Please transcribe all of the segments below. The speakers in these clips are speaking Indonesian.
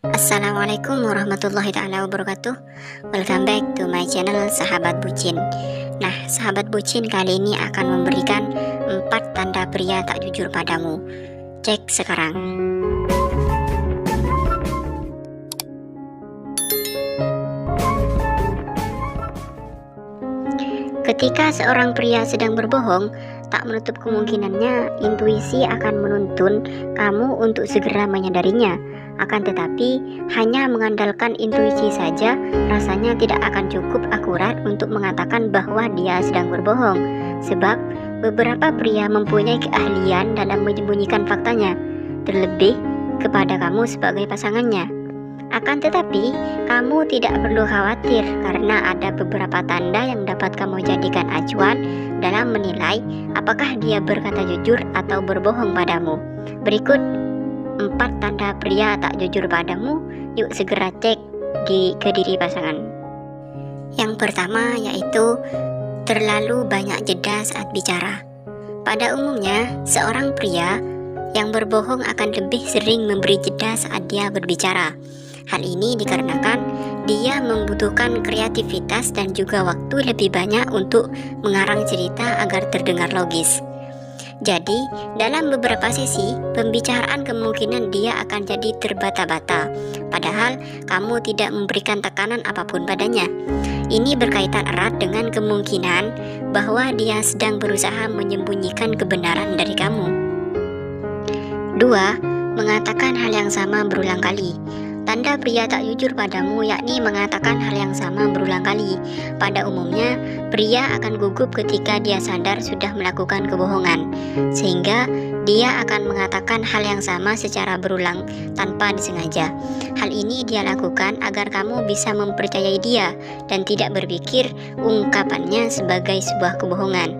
Assalamualaikum warahmatullahi taala wabarakatuh. Welcome back to my channel Sahabat Bucin. Nah, sahabat bucin, kali ini akan memberikan 4 tanda pria tak jujur padamu. Cek sekarang. Ketika seorang pria sedang berbohong, tak menutup kemungkinannya intuisi akan menuntun kamu untuk segera menyadarinya. Akan tetapi, hanya mengandalkan intuisi saja rasanya tidak akan cukup akurat untuk mengatakan bahwa dia sedang berbohong. Sebab, beberapa pria mempunyai keahlian dalam menyembunyikan faktanya, terlebih kepada kamu sebagai pasangannya. Akan tetapi, kamu tidak perlu khawatir karena ada beberapa tanda yang dapat kamu jadikan acuan dalam menilai apakah dia berkata jujur atau berbohong padamu. Berikut 4 tanda pria tak jujur padamu. Yuk segera cek ke diri pasangan. Yang pertama yaitu terlalu banyak jeda saat bicara. Pada umumnya, seorang pria yang berbohong akan lebih sering memberi jeda saat dia berbicara. Hal ini dikarenakan dia membutuhkan kreativitas dan juga waktu lebih banyak untuk mengarang cerita agar terdengar logis. Jadi, dalam beberapa sesi, pembicaraan kemungkinan dia akan jadi terbata-bata, padahal kamu tidak memberikan tekanan apapun padanya. Ini berkaitan erat dengan kemungkinan bahwa dia sedang berusaha menyembunyikan kebenaran dari kamu. 2. Mengatakan hal yang sama berulang kali. Tanda pria tak jujur padamu yakni mengatakan hal yang sama berulang kali. Pada umumnya, pria akan gugup ketika dia sadar sudah melakukan kebohongan, sehingga dia akan mengatakan hal yang sama secara berulang tanpa disengaja. Hal ini dia lakukan agar kamu bisa mempercayai dia dan tidak berpikir ungkapannya sebagai sebuah kebohongan.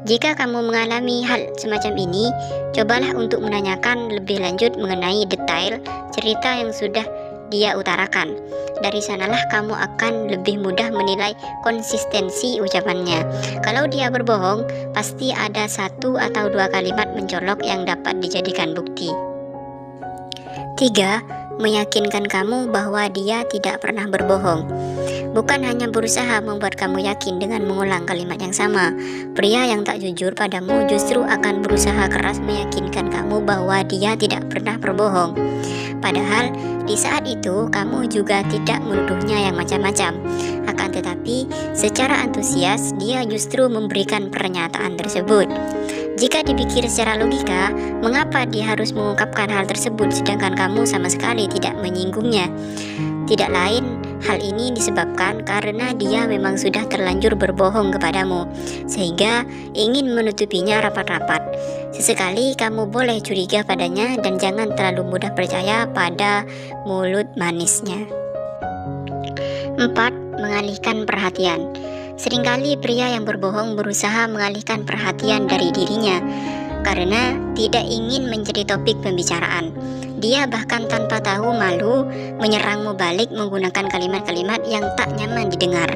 Jika kamu mengalami hal semacam ini, cobalah untuk menanyakan lebih lanjut mengenai detail cerita yang sudah dia utarakan. Dari sanalah kamu akan lebih mudah menilai konsistensi ucapannya. Kalau dia berbohong, pasti ada 1 atau 2 kalimat mencolok yang dapat dijadikan bukti. 3. Meyakinkan kamu bahwa dia tidak pernah berbohong. Bukan hanya berusaha membuat kamu yakin dengan mengulang kalimat yang sama, pria yang tak jujur padamu justru akan berusaha keras meyakinkan kamu bahwa dia tidak pernah berbohong. Padahal di saat itu kamu juga tidak menuduhnya yang macam-macam. Akan tetapi secara antusias dia justru memberikan pernyataan tersebut. Jika dipikir secara logika, mengapa dia harus mengungkapkan hal tersebut sedangkan kamu sama sekali tidak menyinggungnya? Tidak lain, hal ini disebabkan karena dia memang sudah terlanjur berbohong kepadamu, sehingga ingin menutupinya rapat-rapat. Sesekali kamu boleh curiga padanya dan jangan terlalu mudah percaya pada mulut manisnya. 4. Mengalihkan perhatian. Seringkali pria yang berbohong berusaha mengalihkan perhatian dari dirinya karena tidak ingin menjadi topik pembicaraan. Dia bahkan tanpa tahu malu menyerangmu balik menggunakan kalimat-kalimat yang tak nyaman didengar.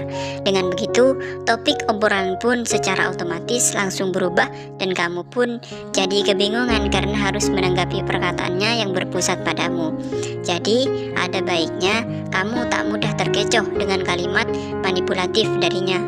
Dengan begitu, topik obrolan pun secara otomatis langsung berubah dan kamu pun jadi kebingungan karena harus menanggapi perkataannya yang berpusat padamu. Jadi, ada baiknya kamu tak mudah terkecoh dengan kalimat manipulatif darinya.